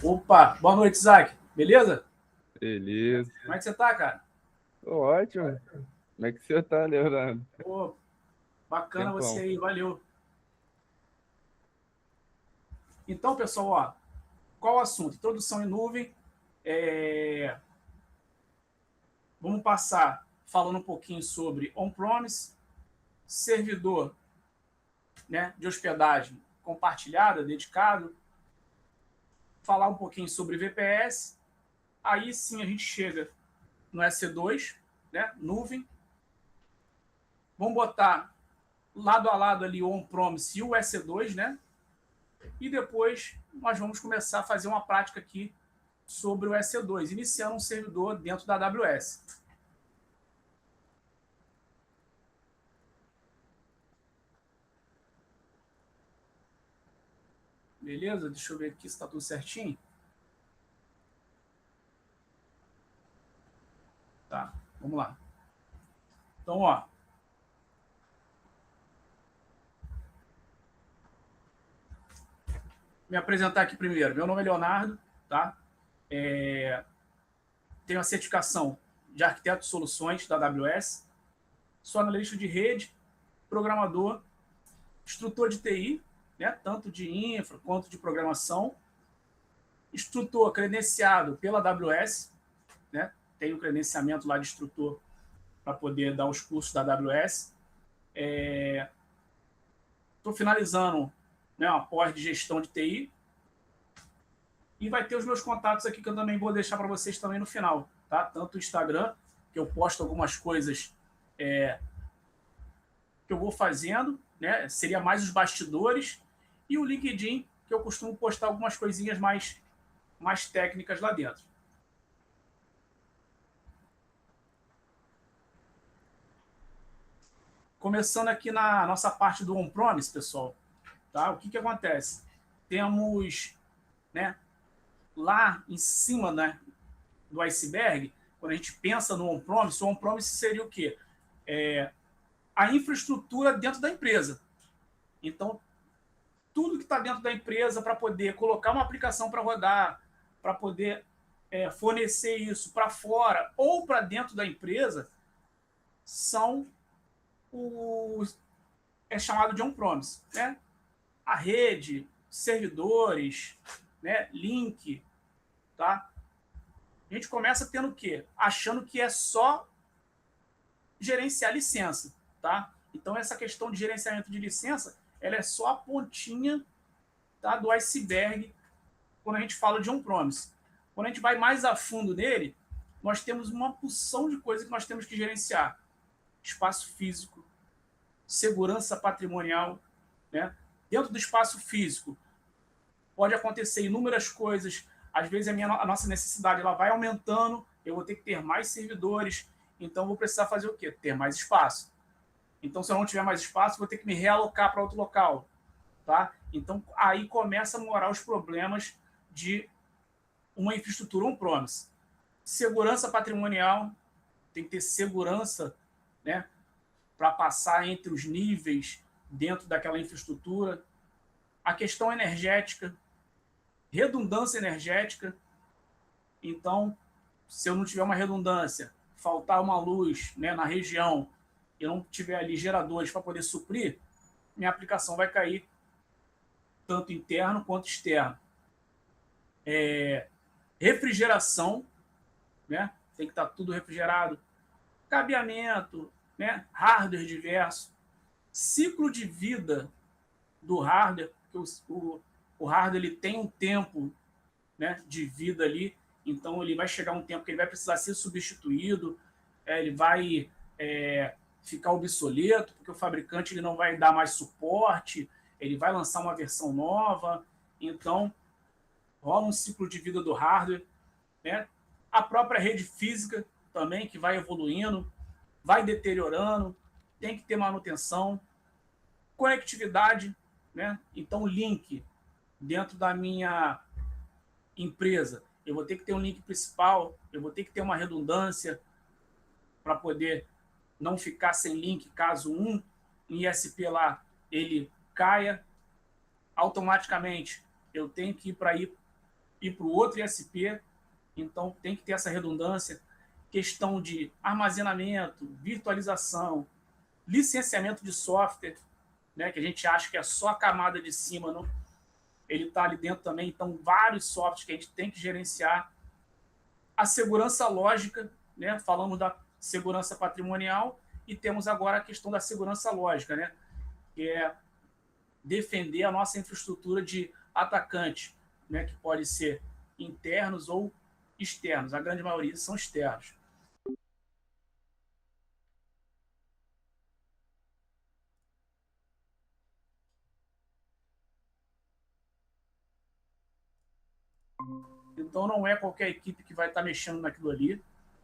Opa, boa noite, Isaac. Beleza? Beleza. Como é que você tá, cara? Tô ótimo. Como é que você tá, Leonardo? Pô, bacana você Tempão. aí, valeu. Então, pessoal, ó, qual o assunto? Introdução em nuvem. É, Vamos passar falando um pouquinho sobre on-premise, servidor, né, de hospedagem compartilhada, dedicado, falar um pouquinho sobre VPS. Aí sim a gente chega no EC2, né, nuvem. Vamos botar lado a lado ali o on-premise e o EC2, né? E depois nós vamos começar a fazer uma prática aqui sobre o EC2, iniciando um servidor dentro da AWS. Beleza? Deixa eu ver aqui se está tudo certinho. Tá, vamos lá. Então, ó, me apresentar aqui primeiro. Meu nome é Leonardo, tá? Tenho a certificação de arquiteto de soluções da AWS. Sou analista de rede, programador, instrutor de TI, né? Tanto de infra quanto de programação. Instrutor credenciado pela AWS, né? Tenho credenciamento lá de instrutor para poder dar os cursos da AWS. Estou finalizando, né, uma pós de gestão de TI. E vai ter os meus contatos aqui que eu também vou deixar para vocês também no final. Tá? Tanto o Instagram, que eu posto algumas coisas que eu vou fazendo, né? Seria mais os bastidores. E o LinkedIn, que eu costumo postar algumas coisinhas mais técnicas lá dentro. Começando aqui na nossa parte do on-premise, pessoal, tá? O que acontece? Temos, né, lá em cima, né, do iceberg, quando a gente pensa no on-premise, o on-premise seria o quê? A infraestrutura dentro da empresa. Então, tudo que está dentro da empresa para poder colocar uma aplicação para rodar, para poder fornecer isso para fora ou para dentro da empresa, são os é chamado de on-premise, né? A rede, servidores, né? Link, tá? A gente começa tendo o quê? Achando que é só gerenciar licença, tá? Então essa questão de gerenciamento de licença, ela é só a pontinha, tá, do iceberg quando a gente fala de on-premise. Quando a gente vai mais a fundo nele, nós temos uma porção de coisas que nós temos que gerenciar. Espaço físico, segurança patrimonial, né? Dentro do espaço físico, pode acontecer inúmeras coisas. Às vezes a nossa necessidade ela vai aumentando, eu vou ter que ter mais servidores, então vou precisar fazer o quê? Ter mais espaço. Então, se eu não tiver mais espaço, vou ter que me realocar para outro local. Tá? Então, aí começa a morar os problemas de uma infraestrutura on-premise. Segurança patrimonial, tem que ter segurança, né, para passar entre os níveis dentro daquela infraestrutura. A questão energética, redundância energética. Então, se eu não tiver uma redundância, faltar uma luz, né, na região, e não tiver ali geradores para poder suprir, minha aplicação vai cair tanto interno quanto externo. Refrigeração, né? Tem que estar tudo refrigerado. Cabeamento, né? Hardware diverso. Ciclo de vida do hardware, porque o hardware ele tem um tempo, né, de vida ali, então ele vai chegar um tempo que ele vai precisar ser substituído, ele vai ficar obsoleto, porque o fabricante ele não vai dar mais suporte, ele vai lançar uma versão nova, então rola um ciclo de vida do hardware, né? A própria rede física também, que vai evoluindo, vai deteriorando, tem que ter manutenção, conectividade, né? Então, link dentro da minha empresa, eu vou ter que ter um link principal, eu vou ter que ter uma redundância para poder não ficar sem link caso um ISP lá ele caia automaticamente. Eu tenho que ir para ir ir para o outro ISP. Então, tem que ter essa redundância. Questão de armazenamento, virtualização, licenciamento de software, né, que a gente acha que é só a camada de cima, não? Ele está ali dentro também. Então, vários softwares que a gente tem que gerenciar. A segurança lógica, né? Falamos da segurança patrimonial e temos agora a questão da segurança lógica, né? Que é defender a nossa infraestrutura de atacantes, né? Que pode ser internos ou externos. A grande maioria são externos. Então, não é qualquer equipe que vai estar mexendo naquilo ali,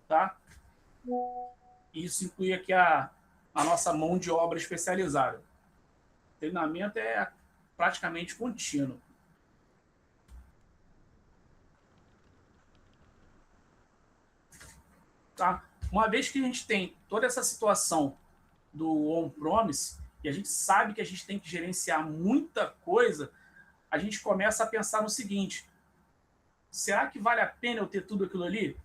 tá? Isso inclui aqui a nossa mão de obra especializada. O treinamento é praticamente contínuo. Tá? Uma vez que a gente tem toda essa situação do on-premise, e a gente sabe que a gente tem que gerenciar muita coisa, a gente começa a pensar no seguinte: será que vale a pena eu ter tudo aquilo ali?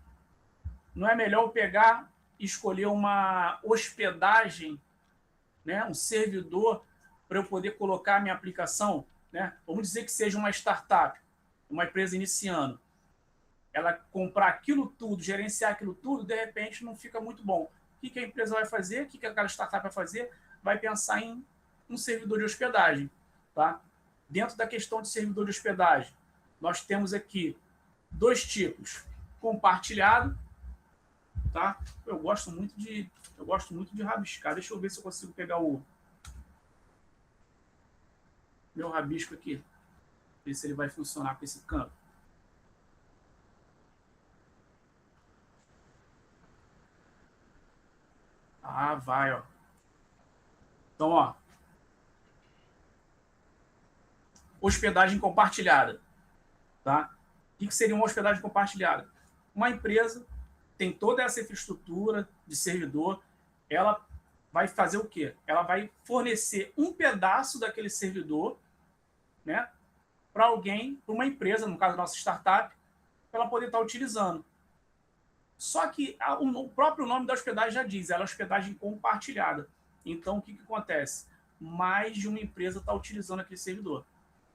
Não é melhor eu pegar e escolher uma hospedagem, né, um servidor, para eu poder colocar a minha aplicação? Né? Vamos dizer que seja uma startup, uma empresa iniciando. Ela comprar aquilo tudo, gerenciar aquilo tudo, de repente não fica muito bom. O que a empresa vai fazer? O que aquela startup vai fazer? Vai pensar em um servidor de hospedagem. Tá? Dentro da questão de servidor de hospedagem, nós temos aqui dois tipos: compartilhado, tá? Eu gosto muito de rabiscar. Deixa eu ver se eu consigo pegar o meu rabisco aqui, ver se ele vai funcionar com esse canto. Ah, vai, ó. Então, ó, hospedagem compartilhada, tá? O que seria uma hospedagem compartilhada? Uma empresa tem toda essa infraestrutura de servidor, ela vai fazer o quê? Ela vai fornecer um pedaço daquele servidor, né, para alguém, para uma empresa, no caso da nossa startup, para ela poder estar utilizando. Só que o próprio nome da hospedagem já diz, ela é hospedagem compartilhada. Então, o que acontece? Mais de uma empresa está utilizando aquele servidor.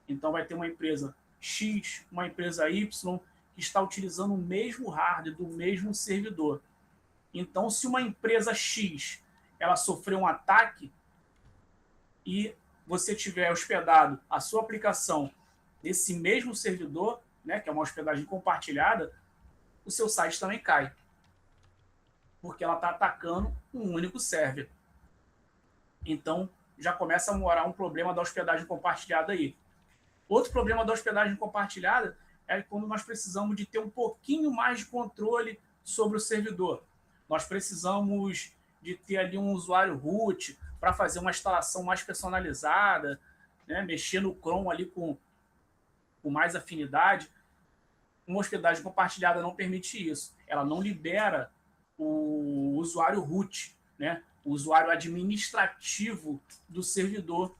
Então, vai ter uma empresa X, uma empresa Y, que está utilizando o mesmo hardware do mesmo servidor. Então, se uma empresa X ela sofreu um ataque e você tiver hospedado a sua aplicação nesse mesmo servidor, né, que é uma hospedagem compartilhada, o seu site também cai, porque ela está atacando um único server. Então, já começa a morar um problema da hospedagem compartilhada aí. Outro problema da hospedagem compartilhada é quando nós precisamos de ter um pouquinho mais de controle sobre o servidor. Nós precisamos de ter ali um usuário root para fazer uma instalação mais personalizada, né? Mexer no Chrome ali com mais afinidade. Uma hospedagem compartilhada não permite isso. Ela não libera o usuário root, né? O usuário administrativo do servidor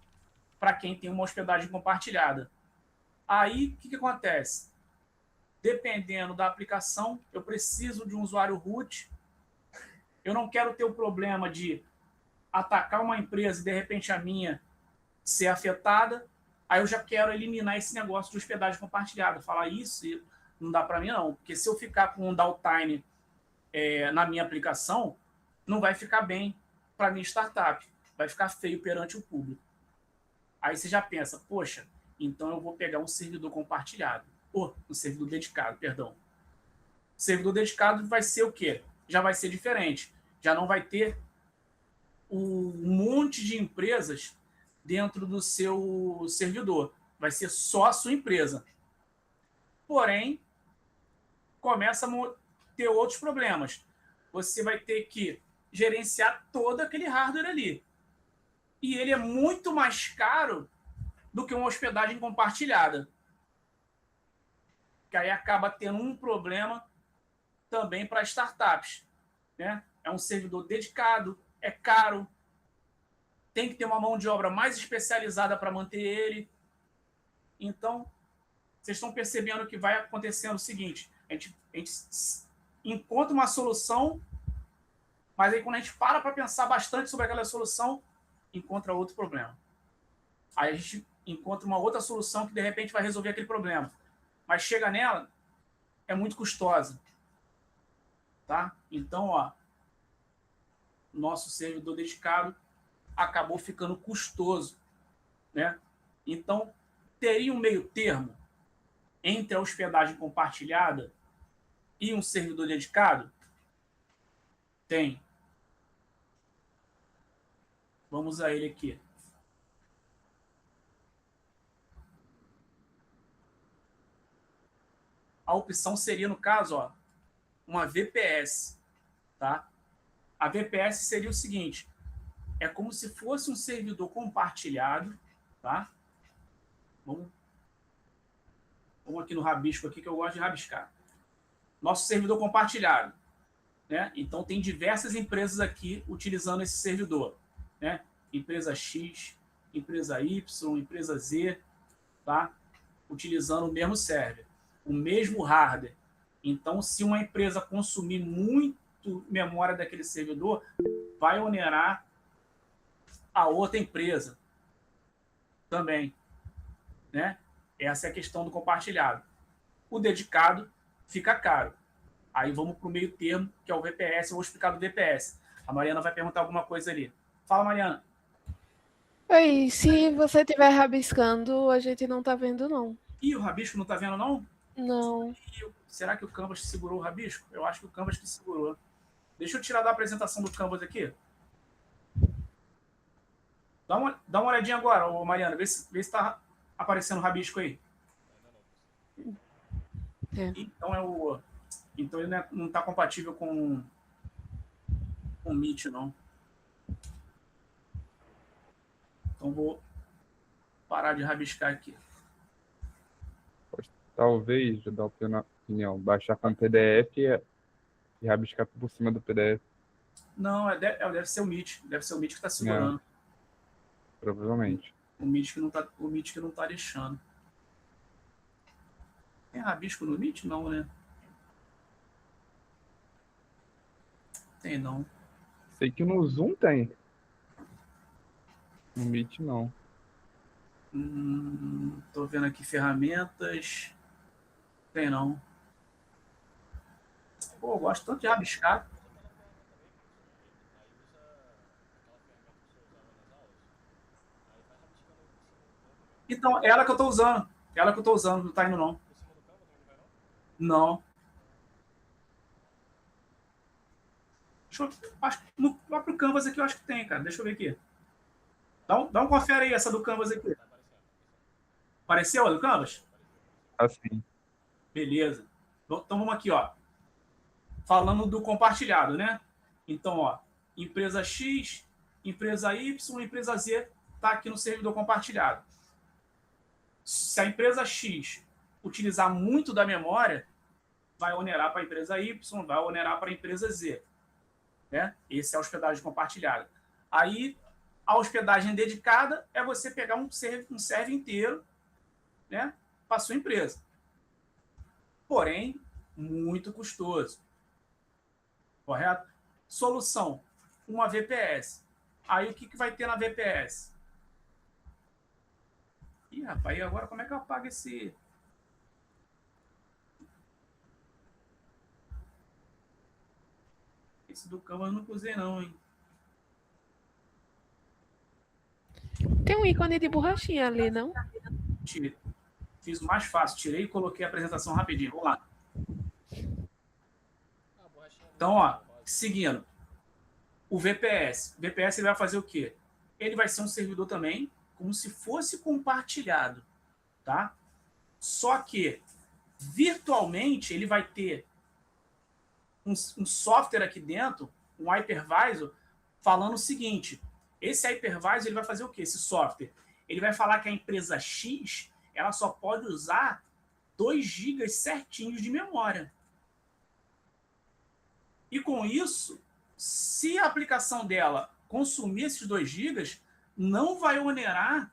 para quem tem uma hospedagem compartilhada. Aí, o que acontece? Dependendo da aplicação, eu preciso de um usuário root. Eu não quero ter o problema de atacar uma empresa e, de repente, a minha ser afetada. Aí eu já quero eliminar esse negócio de hospedagem compartilhada. Falar isso não dá para mim, não. Porque se eu ficar com um downtime na minha aplicação, não vai ficar bem para a minha startup. Vai ficar feio perante o público. Aí você já pensa, poxa, então eu vou pegar um servidor compartilhado. Ou um servidor dedicado, perdão. O servidor dedicado vai ser o quê? Já vai ser diferente. Já não vai ter um monte de empresas dentro do seu servidor. Vai ser só a sua empresa. Porém, começa a ter outros problemas. Você vai ter que gerenciar todo aquele hardware ali. E ele é muito mais caro do que uma hospedagem compartilhada. Que aí acaba tendo um problema também para startups. Né? É um servidor dedicado, é caro, tem que ter uma mão de obra mais especializada para manter ele. Então, vocês estão percebendo que vai acontecendo o seguinte, a gente encontra uma solução, mas aí quando a gente para pensar bastante sobre aquela solução, encontra outro problema. Aí a gente encontra uma outra solução que de repente vai resolver aquele problema. Mas chega nela, é muito custosa. Tá? Então, ó, nosso servidor dedicado acabou ficando custoso, né? Então, teria um meio termo entre a hospedagem compartilhada e um servidor dedicado? Tem. Vamos a ele aqui. A opção seria, no caso, ó, uma VPS. Tá? A VPS seria o seguinte, é como se fosse um servidor compartilhado. Tá? Vamos aqui no rabisco, aqui, que eu gosto de rabiscar. Nosso servidor compartilhado. Né? Então, tem diversas empresas aqui utilizando esse servidor. Né? Empresa X, empresa Y, empresa Z, tá? Utilizando o mesmo server, o mesmo hardware. Então, se uma empresa consumir muito memória daquele servidor, vai onerar a outra empresa também. Né? Essa é a questão do compartilhado. O dedicado fica caro. Aí vamos para o meio termo, que é o VPS. Eu vou explicar do VPS. A Mariana vai perguntar alguma coisa ali. Fala, Mariana. Oi, se você estiver rabiscando, a gente não está vendo, não. Ih, o rabisco não está vendo, não? Não. Será que o Canvas segurou o rabisco? Eu acho que o Canvas que segurou. Deixa eu tirar da apresentação do Canvas aqui. Dá uma olhadinha agora, ô Mariana. Vê se está aparecendo o rabisco aí. É. Então ele não está compatível com o Meet, não. Então vou parar de rabiscar aqui. Talvez, dar opinião, baixar com PDF e rabiscar por cima do PDF. Não, deve ser o Meet. Deve ser o Meet que está segurando. Provavelmente. O Meet que não tá deixando. Tem rabisco no Meet? Não, né? Tem, não. Sei que no Zoom tem. No Meet, não. Tô vendo aqui ferramentas. Tem, não. Pô, eu gosto tanto de rabiscar. Então, ela que eu tô usando. Não tá indo, não. Não. Acho que no próprio Canvas aqui eu acho que tem, cara. Deixa eu ver aqui. Dá um confere aí, essa do Canvas aqui. Apareceu a do Canvas? Assim. Beleza. Então vamos aqui, ó. Falando do compartilhado, né? Então, ó, empresa X, empresa Y, empresa Z está aqui no servidor compartilhado. Se a empresa X utilizar muito da memória, vai onerar para a empresa Y, vai onerar para a empresa Z. Né? Esse é a hospedagem compartilhada. Aí, a hospedagem dedicada é você pegar um server inteiro, né, para a sua empresa. Porém, muito custoso. Correto? Solução, uma VPS. Aí, o que vai ter na VPS? Ih, rapaz, e agora como é que eu apago esse... Esse do Canvas eu nunca usei, não, hein? Tem um ícone de borrachinha ali, não? Fiz o mais fácil. Tirei e coloquei a apresentação rapidinho. Vamos lá. Então, ó, seguindo. O VPS. O VPS ele vai fazer o quê? Ele vai ser um servidor também, como se fosse compartilhado. Tá? Só que, virtualmente, ele vai ter um software aqui dentro, um hypervisor, falando o seguinte. Esse hypervisor ele vai fazer o quê? Esse software. Ele vai falar que a empresa X ela só pode usar 2 GB certinhos de memória. E com isso, se a aplicação dela consumir esses 2 GB, não vai onerar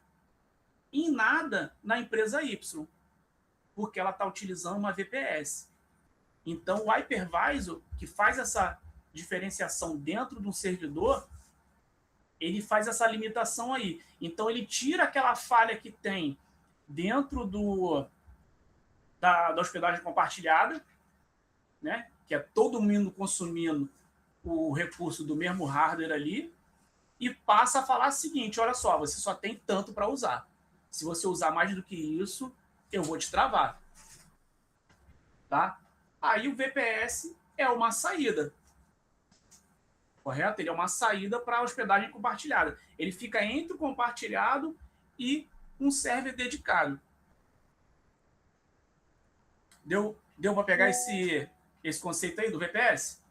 em nada na empresa Y. porque ela está utilizando uma VPS. Então, o hypervisor, que faz essa diferenciação dentro de um servidor, ele faz essa limitação aí. Então, ele tira aquela falha que tem dentro da hospedagem compartilhada, né? Que é todo mundo consumindo o recurso do mesmo hardware ali, e passa a falar o seguinte: olha só, você só tem tanto para usar. Se você usar mais do que isso, eu vou te travar. Tá? Aí o VPS é uma saída. Correto? Ele é uma saída para a hospedagem compartilhada. Ele fica entre o compartilhado e um server dedicado. Deu para pegar esse conceito aí do VPS?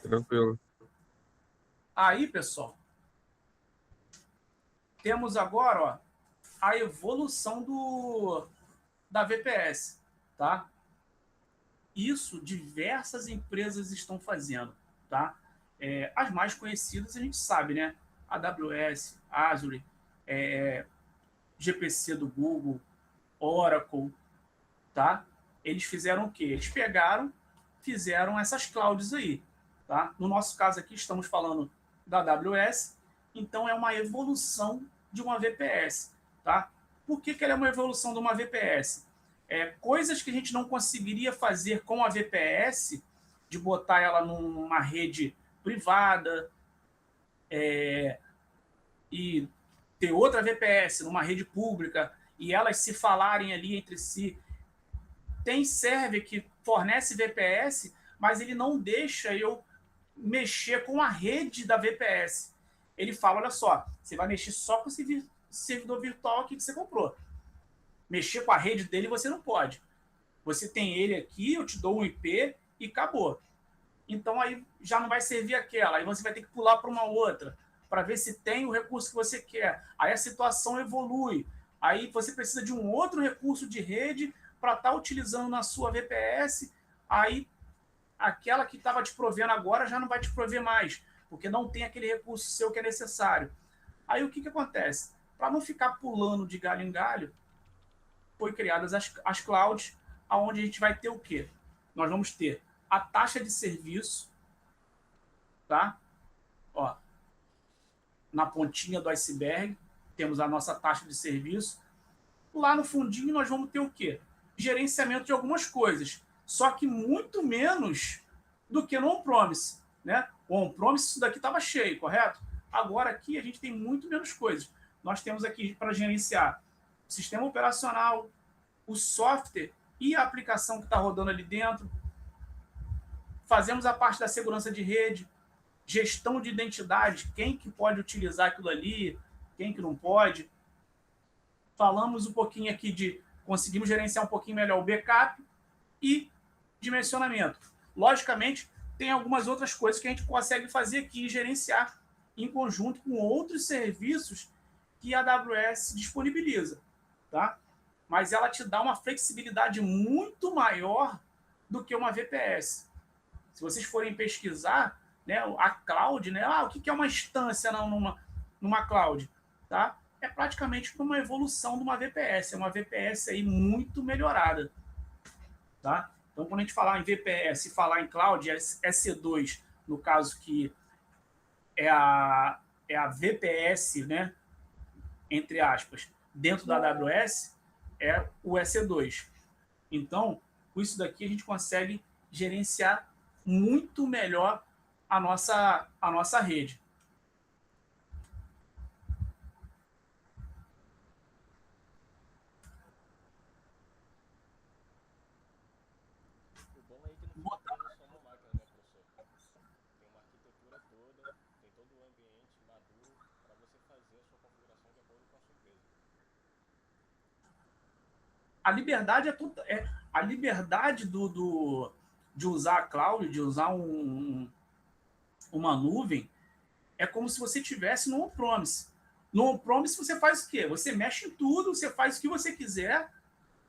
Tranquilo. Aí, pessoal, temos agora, ó, a evolução da VPS, tá? Isso diversas empresas estão fazendo, tá? As mais conhecidas a gente sabe, né? AWS, Azure, GPC do Google, Oracle, tá? Eles fizeram o quê? Eles fizeram essas clouds aí, tá? No nosso caso aqui estamos falando da AWS, então é uma evolução de uma VPS, tá? Por que ela é uma evolução de uma VPS? Coisas que a gente não conseguiria fazer com a VPS, de botar ela numa rede privada e ter outra VPS numa rede pública e elas se falarem ali entre si. Tem server que fornece VPS, mas ele não deixa eu mexer com a rede da VPS. Ele fala, olha só, você vai mexer só com esse servidor virtual aqui que você comprou. Mexer com a rede dele você não pode. Você tem ele aqui, eu te dou um IP e acabou. Então aí já não vai servir aquela. Aí você vai ter que pular para uma outra para ver se tem o recurso que você quer. Aí a situação evolui. Aí você precisa de um outro recurso de rede para estar utilizando na sua VPS. Aí aquela que estava te provendo agora já não vai te prover mais, porque não tem aquele recurso seu que é necessário. Aí o que acontece? Para não ficar pulando de galho em galho, foi criadas as clouds, onde a gente vai ter o quê? Nós vamos ter a taxa de serviço, tá? Ó, na pontinha do iceberg, temos a nossa taxa de serviço. Lá no fundinho nós vamos ter o quê? Gerenciamento de algumas coisas, só que muito menos do que no on-premise, né? O on-premise, isso daqui estava cheio, correto? Agora aqui a gente tem muito menos coisas. Nós temos aqui para gerenciar o sistema operacional, o software e a aplicação que está rodando ali dentro. Fazemos a parte da segurança de rede, gestão de identidade, quem que pode utilizar aquilo ali, quem que não pode. Falamos um pouquinho aqui conseguimos gerenciar um pouquinho melhor o backup e dimensionamento. Logicamente, tem algumas outras coisas que a gente consegue fazer aqui e gerenciar em conjunto com outros serviços que a AWS disponibiliza, tá? Mas ela te dá uma flexibilidade muito maior do que uma VPS. Se vocês forem pesquisar, né, a cloud, né, o que é uma instância numa cloud, tá? É praticamente uma evolução de uma VPS, é uma VPS aí muito melhorada, tá? Então, quando a gente falar em VPS e falar em cloud, é EC2, no caso que é a VPS, né, entre aspas, dentro da AWS, é o EC2. Então, com isso daqui, a gente consegue gerenciar muito melhor a nossa rede. A liberdade a liberdade de usar a cloud, de usar uma nuvem, é como se você tivesse no on-premise. No on-premise você faz o quê? Você mexe em tudo, você faz o que você quiser,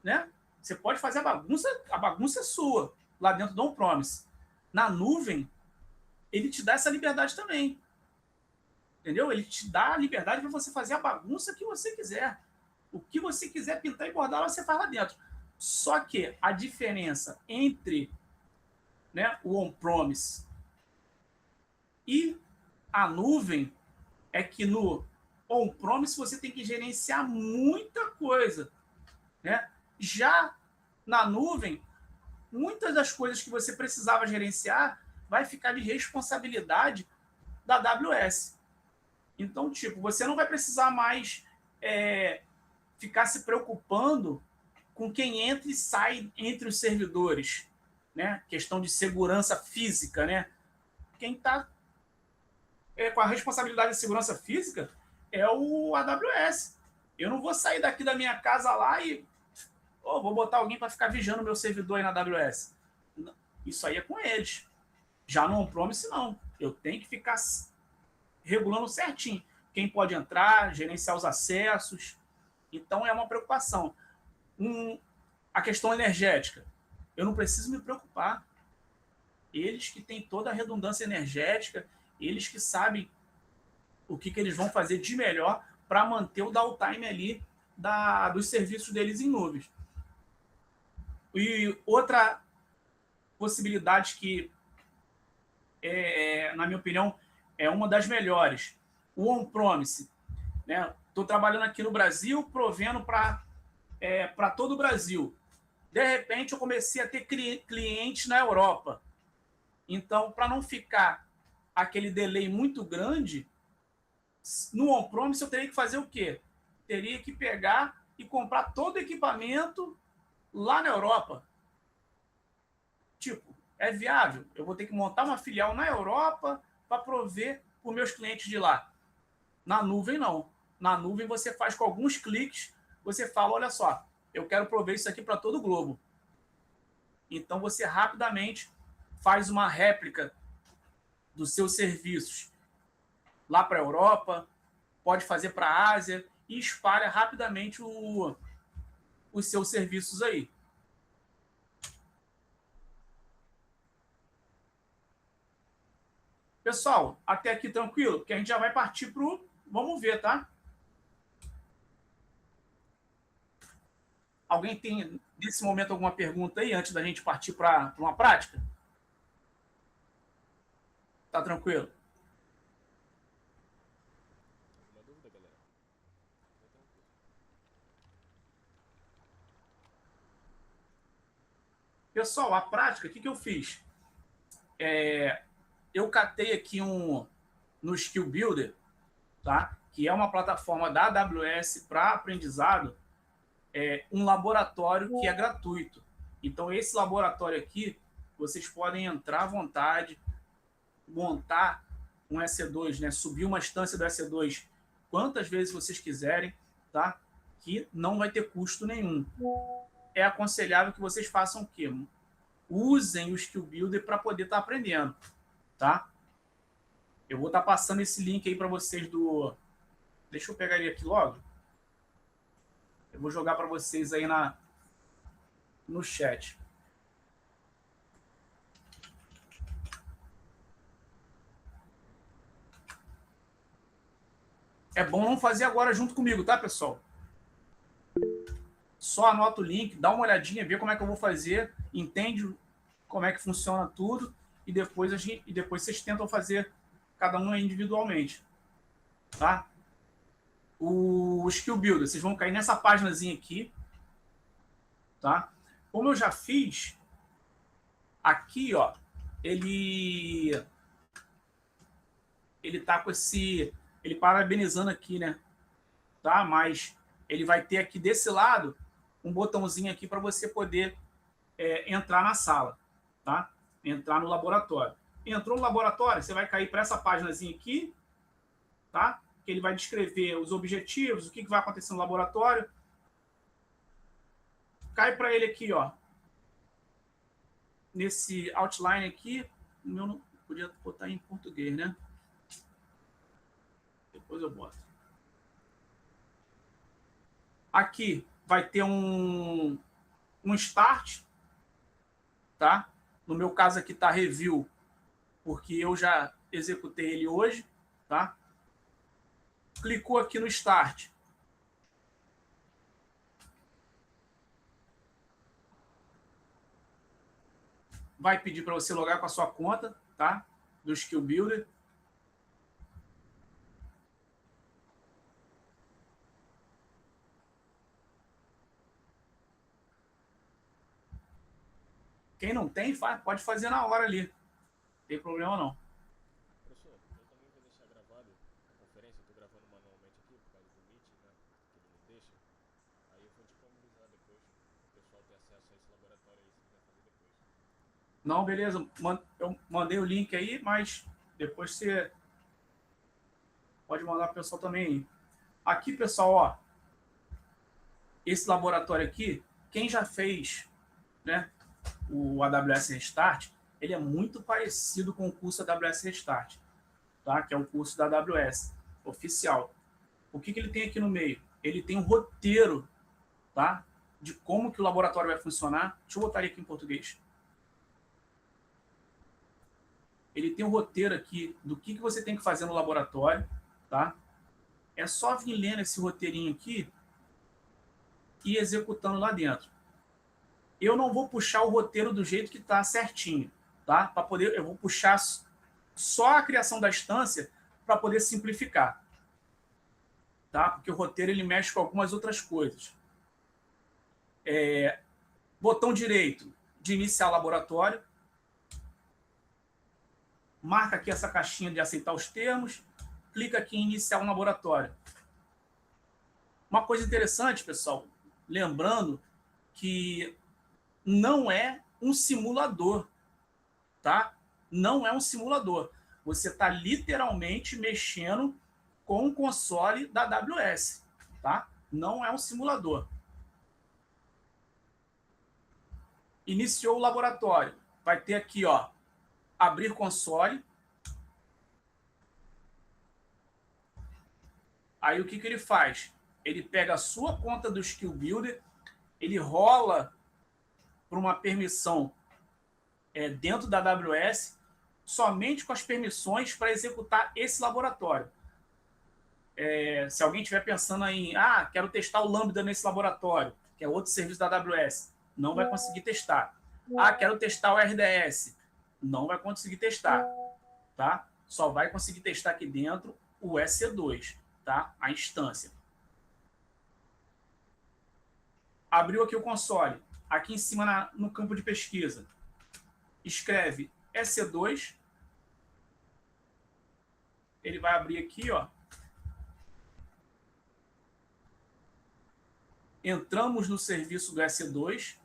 né? Você pode fazer a bagunça é sua, lá dentro do on-premise. Na nuvem, ele te dá essa liberdade também. entendeu? Ele te dá a liberdade para você fazer a bagunça que você quiser. O que você quiser pintar e bordar, você faz lá dentro. Só que a diferença entre, né, o on-premise e a nuvem é que no on-premise você tem que gerenciar muita coisa, né? Já na nuvem, muitas das coisas que você precisava gerenciar vai ficar de responsabilidade da AWS. Então, tipo, você não vai precisar mais ficar se preocupando com quem entra e sai entre os servidores, né? Questão de segurança física, né? Quem está com a responsabilidade de segurança física é o AWS. Eu não vou sair daqui da minha casa lá e vou botar alguém para ficar vigiando o meu servidor aí na AWS. Isso aí é com eles. Já no on-premise, não. Eu tenho que ficar regulando certinho quem pode entrar, gerenciar os acessos. Então, é uma preocupação. A questão energética. Eu não preciso me preocupar. Eles que têm toda a redundância energética, eles que sabem o que eles vão fazer de melhor para manter o downtime ali dos serviços deles em nuvens. E outra possibilidade que, na minha opinião, é uma das melhores. O on-premise. Estou trabalhando aqui no Brasil, provendo para todo o Brasil. De repente, eu comecei a ter clientes na Europa. Então, para não ficar aquele delay muito grande, no on-premise eu teria que fazer o quê? Teria que pegar e comprar todo o equipamento lá na Europa. Tipo, é viável. Eu vou ter que montar uma filial na Europa para prover para os meus clientes de lá. Na nuvem, não. Na nuvem, você faz com alguns cliques, você fala, olha só, eu quero prover isso aqui para todo o globo. Então, você rapidamente faz uma réplica dos seus serviços lá para a Europa, pode fazer para a Ásia e espalha rapidamente os seus serviços aí. Pessoal, até aqui tranquilo? Porque a gente já vai partir para o... Vamos ver, tá? Alguém tem, nesse momento, alguma pergunta aí, antes da gente partir para uma prática? Tá tranquilo? Uma dúvida, galera? Pessoal, a prática, o que eu fiz? Eu catei aqui no Skill Builder, tá? Que é uma plataforma da AWS para aprendizado, um laboratório que é gratuito. Então, esse laboratório aqui, vocês podem entrar à vontade, montar um EC2, né? Subir uma instância do EC2 quantas vezes vocês quiserem, tá? Que não vai ter custo nenhum. É aconselhável que vocês façam o quê? Usem o Skill Builder para poder estar aprendendo, tá? Eu vou estar passando esse link aí para vocês do... Deixa eu pegar ele aqui logo. Eu vou jogar para vocês aí no chat. É bom não fazer agora junto comigo, tá, pessoal? Só anota o link, dá uma olhadinha, vê como é que eu vou fazer, entende como é que funciona tudo e depois vocês tentam fazer cada um individualmente, tá? O Skill Builder, vocês vão cair nessa páginazinha aqui, tá? Como eu já fiz, aqui, ó, ele tá com ele parabenizando aqui, né? Tá? Mas ele vai ter aqui desse lado um botãozinho aqui para você poder entrar na sala, tá? Entrar no laboratório. Entrou no laboratório, você vai cair para essa páginazinha aqui, tá? Que ele vai descrever os objetivos, o que vai acontecer no laboratório. Cai para ele aqui, ó. Nesse outline aqui, o meu não podia botar em português, né? Depois eu boto. Aqui vai ter um start, tá? No meu caso aqui tá review, porque eu já executei ele hoje, tá? Clicou aqui no Start. Vai pedir para você logar com a sua conta, tá? Do Skill Builder. Quem não tem, pode fazer na hora ali. Não tem problema não. Professor, eu também vou deixar gravado a conferência. Eu tô gravando manualmente aqui por causa do Meet, né? Que ele não deixa. Aí eu vou disponibilizar depois. O pessoal ter acesso a esse laboratório aí, se quiser fazer depois. Não, beleza. Eu mandei o link aí, mas depois você pode mandar para o pessoal também. Aqui, pessoal, ó. Esse laboratório aqui, quem já fez, né, o AWS Restart, ele é muito parecido com o curso AWS Restart, tá? Que é o curso da AWS oficial. O que ele tem aqui no meio? Ele tem um roteiro, tá? De como que o laboratório vai funcionar. Deixa eu botar ele aqui em português. Ele tem um roteiro aqui do que você tem que fazer no laboratório, tá? É só vir lendo esse roteirinho aqui e executando lá dentro. Eu não vou puxar o roteiro do jeito que está certinho, tá? Para poder, eu vou puxar só a criação da instância para poder simplificar, tá? Porque o roteiro ele mexe com algumas outras coisas. Botão direito de iniciar laboratório. Marca aqui essa caixinha de aceitar os termos. Clica aqui em iniciar um laboratório. Uma coisa interessante, pessoal, lembrando que não é um simulador, tá? Não é um simulador. Você está literalmente mexendo com o console da AWS, tá? Não é um simulador. Iniciou o laboratório. Vai ter aqui, ó, abrir console. Aí o que ele faz? Ele pega a sua conta do Skill Builder, ele rola para uma permissão dentro da AWS, somente com as permissões para executar esse laboratório. Se alguém estiver pensando em, quero testar o Lambda nesse laboratório, que é outro serviço da AWS, não vai conseguir testar. Quero testar o RDS, não vai conseguir testar, tá? Só vai conseguir testar aqui dentro o EC2, tá? A instância. Abriu aqui o console. Aqui em cima, no campo de pesquisa, escreve EC2. Ele vai abrir aqui, ó. Entramos no serviço do EC2.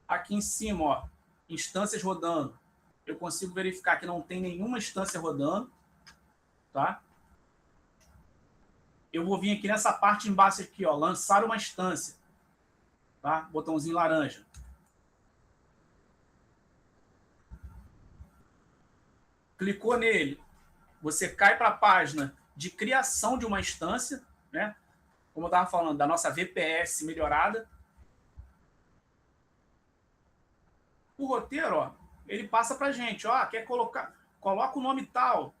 Aqui em cima, ó, instâncias rodando. Eu consigo verificar que não tem nenhuma instância rodando, tá? Eu vou vir aqui nessa parte embaixo aqui, ó, lançar uma instância, tá? Botãozinho laranja. Clicou nele, você cai para a página de criação de uma instância, né? Como eu estava falando, da nossa VPS melhorada. O roteiro, ó, ele passa para a gente, ó, quer colocar, coloca o nome tal,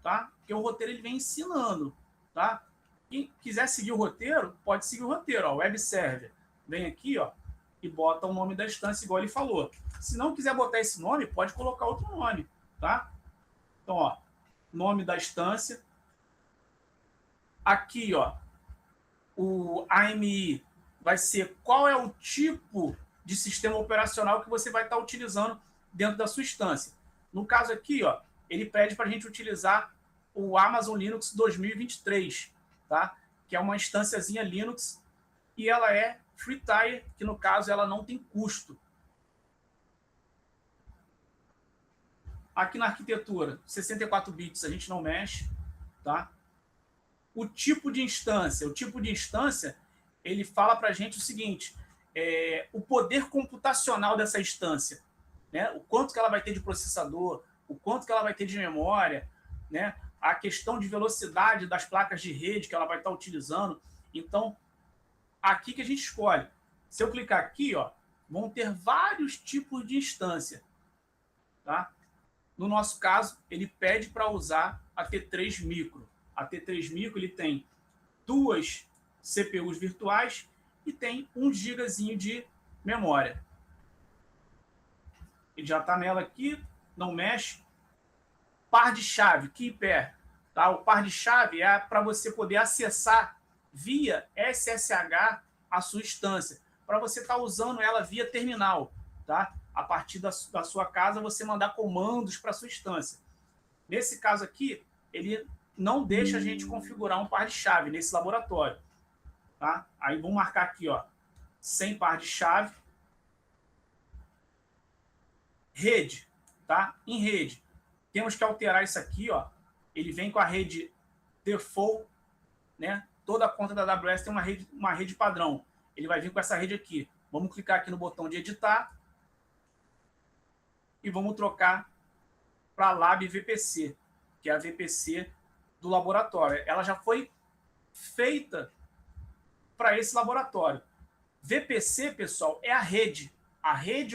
tá? Porque o roteiro ele vem ensinando, tá? Quem quiser seguir o roteiro, pode seguir o roteiro, ó, web server. Vem aqui, ó, e bota o nome da instância igual ele falou. Se não quiser botar esse nome, pode colocar outro nome, tá? Então, ó, nome da instância. Aqui, ó, o AMI vai ser qual é o tipo de sistema operacional que você vai estar utilizando dentro da sua instância. No caso aqui, ó, ele pede para a gente utilizar o Amazon Linux 2023, tá? Que é uma instânciazinha Linux e ela é free tier, que no caso ela não tem custo. Aqui na arquitetura, 64 bits a gente não mexe, tá? O tipo de instância, ele fala para a gente o seguinte, o poder computacional dessa instância, né? O quanto que ela vai ter de processador, o quanto que ela vai ter de memória, né? A questão de velocidade das placas de rede que ela vai estar utilizando. Então, aqui que a gente escolhe. Se eu clicar aqui, ó, vão ter vários tipos de instância. tá? No nosso caso, ele pede para usar a T3 Micro. A T3 Micro ele tem 2 CPUs virtuais e tem 1 GB de memória. Ele já está nela aqui, não mexe. Par de chave, key pair. Tá? O par de chave é para você poder acessar via SSH a sua instância, para você estar usando ela via terminal. Tá? A partir da sua casa, você mandar comandos para a sua instância. Nesse caso aqui, ele não deixa a gente configurar um par de chave nesse laboratório. Tá? Aí vamos marcar aqui, ó, sem par de chave. Rede, tá? Em rede. Temos que alterar isso aqui, ó. Ele vem com a rede default, né? Toda a conta da AWS tem uma rede padrão. Ele vai vir com essa rede aqui. Vamos clicar aqui no botão de editar e vamos trocar para Lab VPC, que é a VPC do laboratório. Ela já foi feita para esse laboratório. VPC, pessoal, é a rede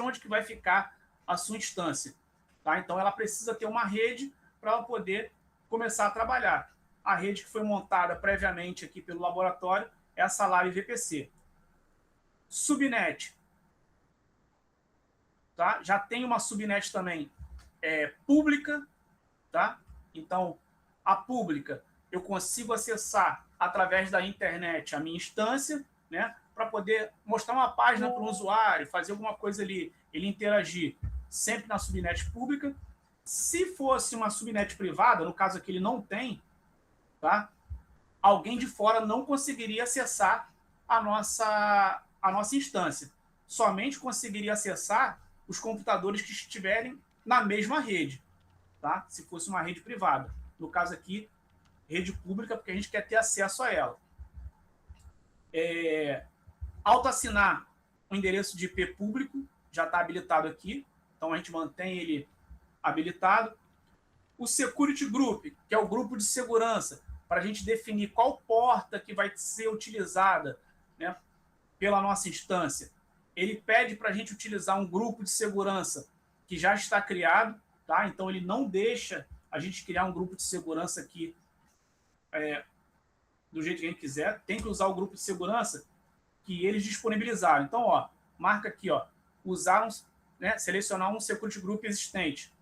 onde que vai ficar a sua instância. Tá? Então, ela precisa ter uma rede para ela poder começar a trabalhar. A rede que foi montada previamente aqui pelo laboratório é essa Lab VPC. Subnet. Tá? Já tem uma subnet também pública. Tá? Então, a pública eu consigo acessar através da internet a minha instância, né? Para poder mostrar uma página para o usuário, fazer alguma coisa ali, ele interagir sempre na subnet pública. Se fosse uma subnet privada, no caso aqui ele não tem, tá? Alguém de fora não conseguiria acessar a nossa instância. Somente conseguiria acessar os computadores que estiverem na mesma rede, tá? Se fosse uma rede privada. No caso aqui, rede pública, porque a gente quer ter acesso a ela. Autoassinar o endereço de IP público, já está habilitado aqui, então a gente mantém ele habilitado. O Security Group, que é o grupo de segurança, para a gente definir qual porta que vai ser utilizada, né, pela nossa instância. Ele pede para a gente utilizar um grupo de segurança que já está criado, tá? Então ele não deixa a gente criar um grupo de segurança aqui do jeito que a gente quiser. Tem que usar o grupo de segurança que eles disponibilizaram. Então, ó, marca aqui, ó, usar né, selecionar um Security Group existente.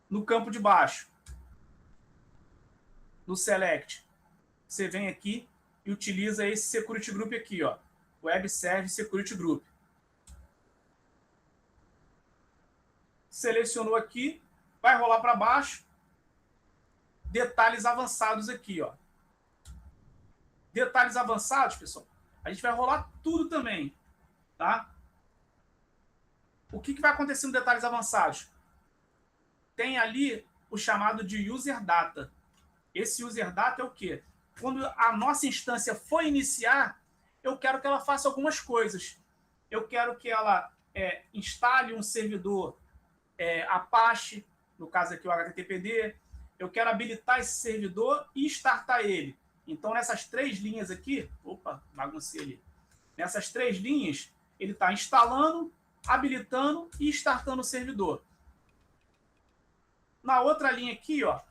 No campo de baixo, no Select, você vem aqui e utiliza esse Security Group aqui, ó, Web Service Security Group. Selecionou aqui, vai rolar para baixo, detalhes avançados aqui, ó. Detalhes avançados, pessoal, a gente vai rolar tudo também, tá? O que vai acontecer nos detalhes avançados? Tem ali o chamado de User Data. Esse User Data é o quê? Quando a nossa instância for iniciar, eu quero que ela faça algumas coisas. Eu quero que ela instale um servidor Apache, no caso aqui o HTTPD. Eu quero habilitar esse servidor e startar ele. Então, nessas 3 linhas aqui... Opa, baguncei ali. Nessas 3 linhas, ele está instalando, habilitando e startando o servidor. Na outra linha aqui, ó,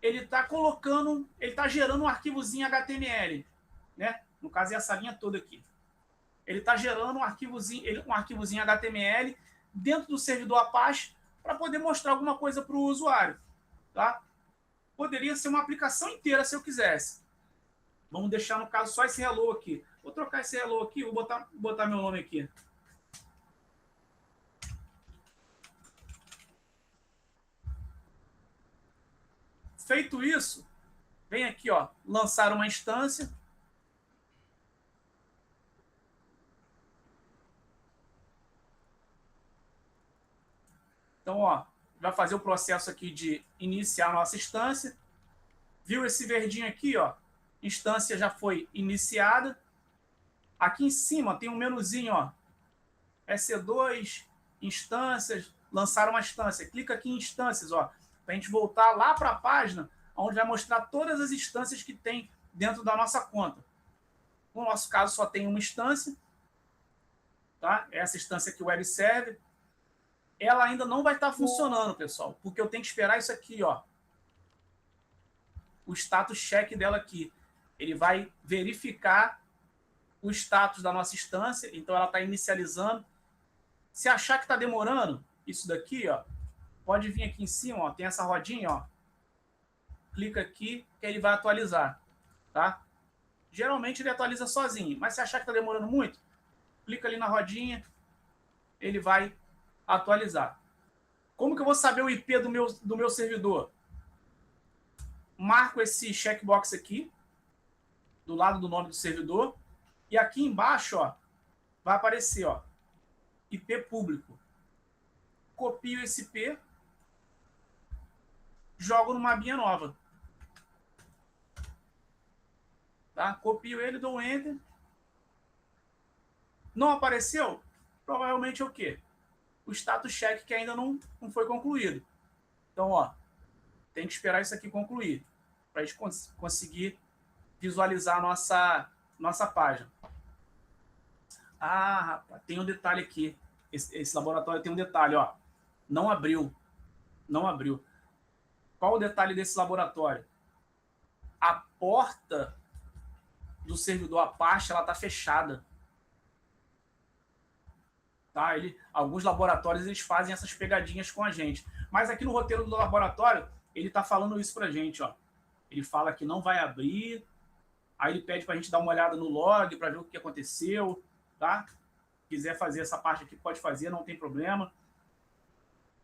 ele está gerando um arquivozinho HTML, né? No caso, é essa linha toda aqui. Ele está gerando um arquivozinho HTML dentro do servidor Apache para poder mostrar alguma coisa para o usuário, tá? Poderia ser uma aplicação inteira se eu quisesse. Vamos deixar, no caso, só esse hello aqui. Vou trocar esse hello aqui, vou botar meu nome aqui. Feito isso, vem aqui, ó, lançar uma instância. Então, ó, vai fazer o processo aqui de iniciar a nossa instância. Viu esse verdinho aqui, ó? Instância já foi iniciada. Aqui em cima tem um menuzinho, ó. EC2, instâncias, lançar uma instância. Clica aqui em instâncias, ó, para a gente voltar lá para a página, onde vai mostrar todas as instâncias que tem dentro da nossa conta. No nosso caso, só tem uma instância, tá? Essa instância aqui, Web Server. ela ainda não vai estar funcionando, pessoal, porque eu tenho que esperar isso aqui, ó, o status check dela aqui. Ele vai verificar o status da nossa instância, então ela está inicializando. Se achar que está demorando, isso daqui, ó, pode vir aqui em cima, ó, tem essa rodinha, ó, clica aqui que ele vai atualizar, tá? Geralmente ele atualiza sozinho, mas se achar que está demorando muito, clica ali na rodinha, ele vai atualizar. Como que eu vou saber o IP do meu servidor? Marco esse checkbox aqui, do lado do nome do servidor, e aqui embaixo, ó, vai aparecer, ó, IP público. Copio esse IP, jogo numa abinha nova. Tá? Copio ele, dou um Enter. Não apareceu? Provavelmente é o quê? O status check que ainda não foi concluído. Então, ó, tem que esperar isso aqui concluir para a gente conseguir visualizar a nossa página. Ah, rapaz, tem um detalhe aqui. Esse laboratório tem um detalhe, ó. Não abriu. Não abriu. Qual o detalhe desse laboratório? A porta do servidor Apache, ela está fechada. Tá? Alguns laboratórios eles fazem essas pegadinhas com a gente. Mas aqui no roteiro do laboratório, ele está falando isso para a gente. Ó. Ele fala que não vai abrir, aí ele pede para a gente dar uma olhada no log para ver o que aconteceu. Tá? Se quiser fazer essa parte aqui, pode fazer, não tem problema.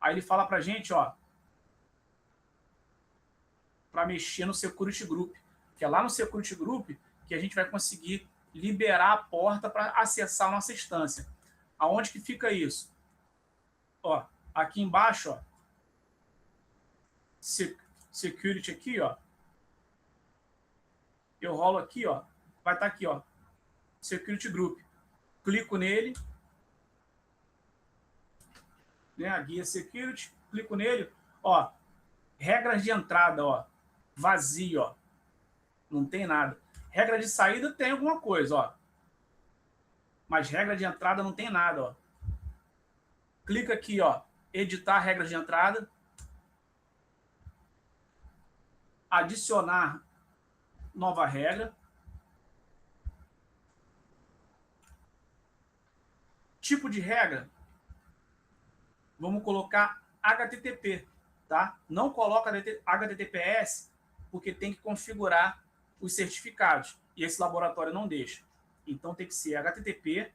Aí ele fala para a gente, ó, para mexer no Security Group, que é lá no Security Group que a gente vai conseguir liberar a porta para acessar a nossa instância. Aonde que fica isso? Ó, aqui embaixo, ó, Security aqui, ó, eu rolo aqui, ó, vai estar aqui, ó, Security Group. Clico nele, né, a guia Security, clico nele, ó, regras de entrada, ó, vazio, ó, não tem nada. Regra de saída tem alguma coisa, ó, mas regra de entrada não tem nada, ó. Clica aqui, ó, editar regras de entrada, adicionar nova regra, tipo de regra, vamos colocar HTTP, tá? Não coloca HTTPS porque tem que configurar os certificados e esse laboratório não deixa. Então tem que ser HTTP.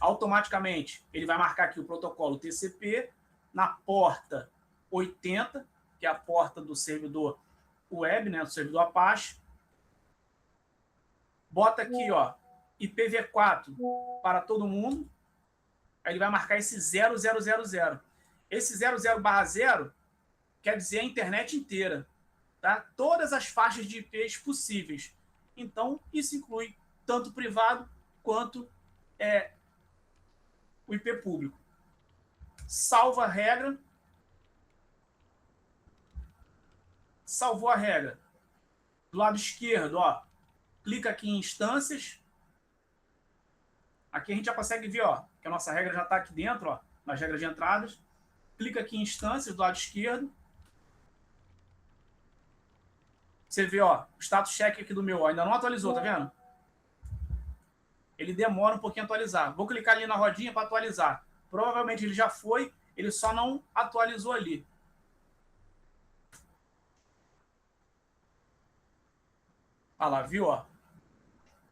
Automaticamente ele vai marcar aqui o protocolo TCP na porta 80, que é a porta do servidor web, né, do servidor Apache. Bota aqui, ó, IPv4 para todo mundo. Aí ele vai marcar esse 0000. Esse 00/0 quer dizer a internet inteira, tá? Todas as faixas de IPs possíveis. Então, isso inclui tanto privado quanto o IP público. Salva a regra. Salvou a regra. Do lado esquerdo, ó, clica aqui em instâncias. Aqui a gente já consegue ver, ó, que a nossa regra já está aqui dentro, ó, nas regras de entradas. Clica aqui em instâncias do lado esquerdo. Você vê, ó, o status check aqui do meu, ó, ainda não atualizou, tá vendo? Ele demora um pouquinho a atualizar. Vou clicar ali na rodinha para atualizar. Provavelmente ele já foi, ele só não atualizou ali. Olha lá, viu? Ó?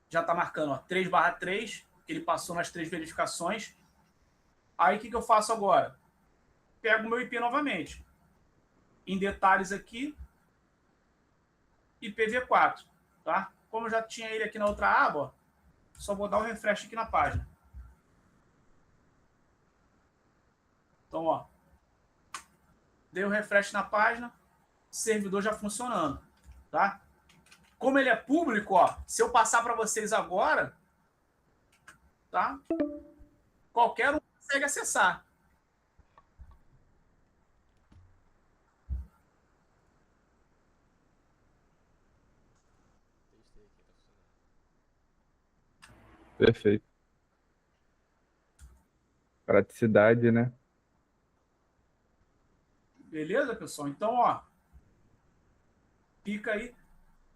Já está marcando, ó, 3/3, ele passou nas 3 verificações. Aí o que eu faço agora? Pego o meu IP novamente. Em detalhes aqui, IPv4, tá? Como eu já tinha ele aqui na outra aba, ó, só vou dar um refresh aqui na página. Então, ó, dei um refresh na página, servidor já funcionando, tá? Como ele é público, ó, se eu passar para vocês agora, tá? Qualquer um consegue acessar. Perfeito. Praticidade, né? Beleza, pessoal? Então, ó, fica aí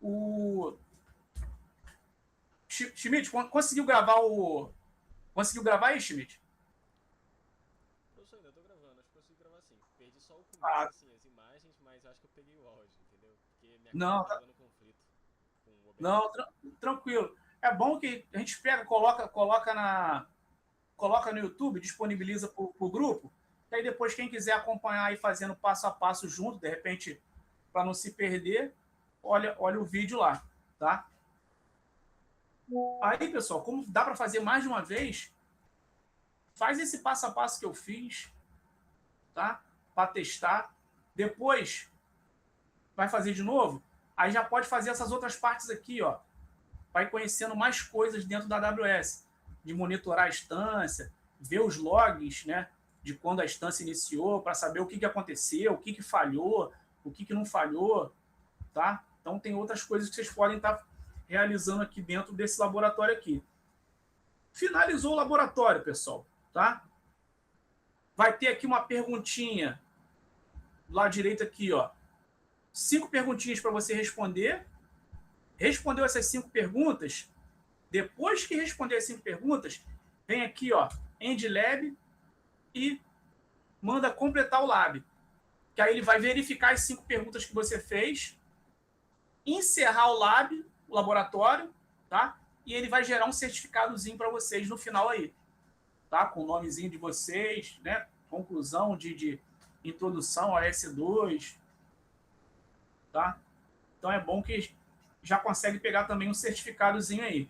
o... Schmidt, conseguiu gravar o... Conseguiu gravar aí, Schmidt? Professor, ainda tô gravando, acho que consegui gravar sim. Perdi só o começo, Ah, assim, as imagens, mas acho que eu peguei o áudio, entendeu? Porque minha não, câmera tá dando conflito com o OBS. não, tranquilo. É bom que a gente pega, coloca no YouTube, disponibiliza para o grupo, e aí depois quem quiser acompanhar aí fazendo passo a passo junto, de repente, para não se perder, olha o vídeo lá, tá? Aí, pessoal, como dá para fazer mais de uma vez, faz esse passo a passo que eu fiz, tá? Para testar. Depois vai fazer de novo, aí já pode fazer essas outras partes aqui, ó. Vai conhecendo mais coisas dentro da AWS, de monitorar a instância, ver os logs, né, de quando a instância iniciou, para saber o que aconteceu, o que falhou, o que não falhou, tá? Então tem outras coisas que vocês podem estar realizando aqui dentro desse laboratório aqui. Finalizou o laboratório, pessoal, tá? Vai ter aqui uma perguntinha do lado direito aqui, ó. 5 perguntinhas para você responder. Respondeu essas 5 perguntas. Depois que responder as 5 perguntas, vem aqui, ó, End Lab e manda completar o lab. Que aí ele vai verificar as 5 perguntas que você fez, encerrar o lab, o laboratório, tá? E ele vai gerar um certificadozinho para vocês no final aí, tá? Com o nomezinho de vocês, né? Conclusão de introdução a S2, tá? Então é bom que já consegue pegar também um certificadozinho aí.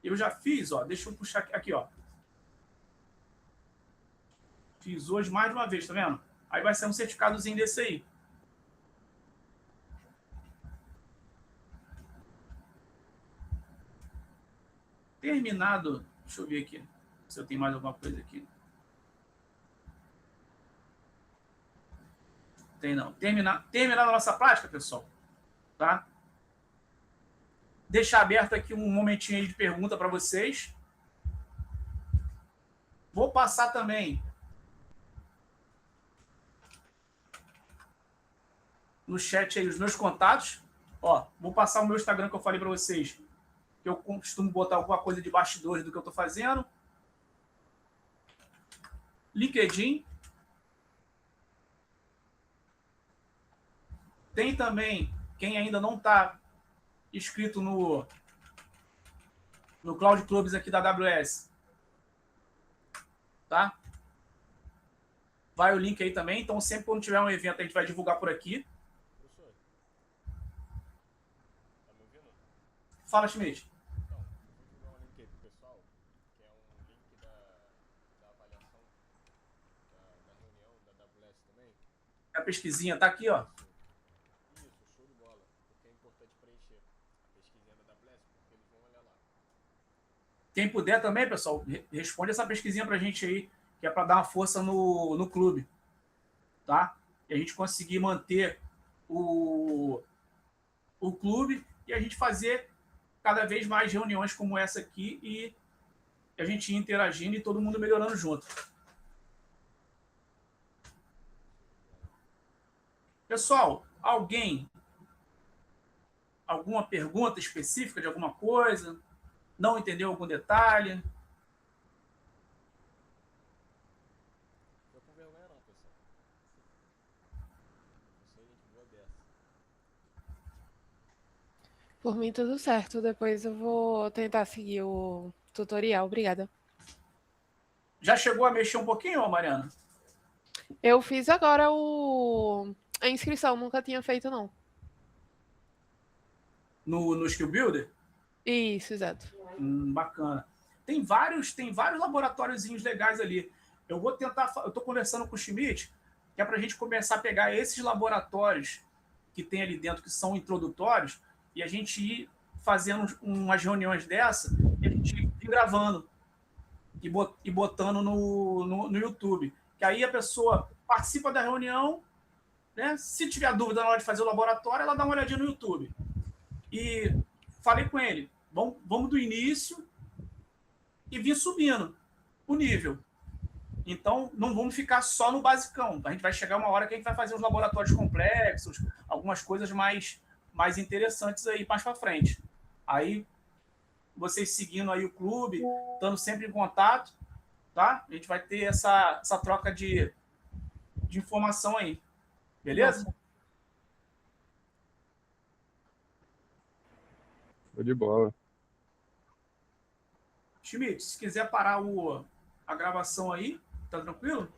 Eu já fiz, ó, deixa eu puxar aqui, ó. Fiz hoje mais de uma vez, tá vendo? Aí vai ser um certificadozinho desse aí. Terminado, deixa eu ver aqui, se eu tenho mais alguma coisa aqui. Tem não. Terminada a nossa prática, pessoal, tá? Deixar aberto aqui um momentinho aí de pergunta para vocês. Vou passar também no chat aí os meus contatos. Ó, vou passar o meu Instagram que eu falei para vocês, que eu costumo botar alguma coisa de bastidores do que eu estou fazendo. LinkedIn. Tem também, quem ainda não está inscrito no Cloud Clubs aqui da AWS, tá? Vai o link aí também. Então, sempre quando tiver um evento, a gente vai divulgar por aqui. Professor, tá me ouvindo? Fala, Schmidt. Então, eu vou jogar um link aí pro pessoal, que é um link da avaliação da reunião da AWS também. A pesquisinha tá aqui, ó. Isso, show de bola. Porque é importante preencher a pesquisinha da AWS, porque eles vão olhar lá. Quem puder também, pessoal, responde essa pesquisinha pra gente aí, que é para dar uma força no clube, tá? E a gente conseguir manter o clube e a gente fazer cada vez mais reuniões como essa aqui e a gente ir interagindo e todo mundo melhorando junto. Pessoal, alguma pergunta específica de alguma coisa? Não entendeu algum detalhe? Não com vergonha não, pessoal. Você é gente boa dessa. Por mim, tudo certo. Depois eu vou tentar seguir o tutorial. Obrigada. Já chegou a mexer um pouquinho, Mariana? Eu fiz agora a inscrição, nunca tinha feito, não. No Skill Builder? Isso, exato. Bacana. Tem vários laboratóriozinhos legais ali. Eu estou conversando com o Schmidt, que é para a gente começar a pegar esses laboratórios que tem ali dentro, que são introdutórios, e a gente ir fazendo umas reuniões dessa, e a gente ir gravando e botando no YouTube. Que aí a pessoa participa da reunião, né? Se tiver dúvida na hora de fazer o laboratório, ela dá uma olhadinha no YouTube. E falei com ele, vamos do início e vir subindo o nível. Então, não vamos ficar só no basicão. A gente vai chegar uma hora que a gente vai fazer uns laboratórios complexos, algumas coisas mais interessantes aí mais para frente. Aí, vocês seguindo aí o clube, estando sempre em contato, tá? A gente vai ter essa troca de informação aí. Beleza? Show de bola. Schmidt, se quiser parar a gravação aí, tá tranquilo?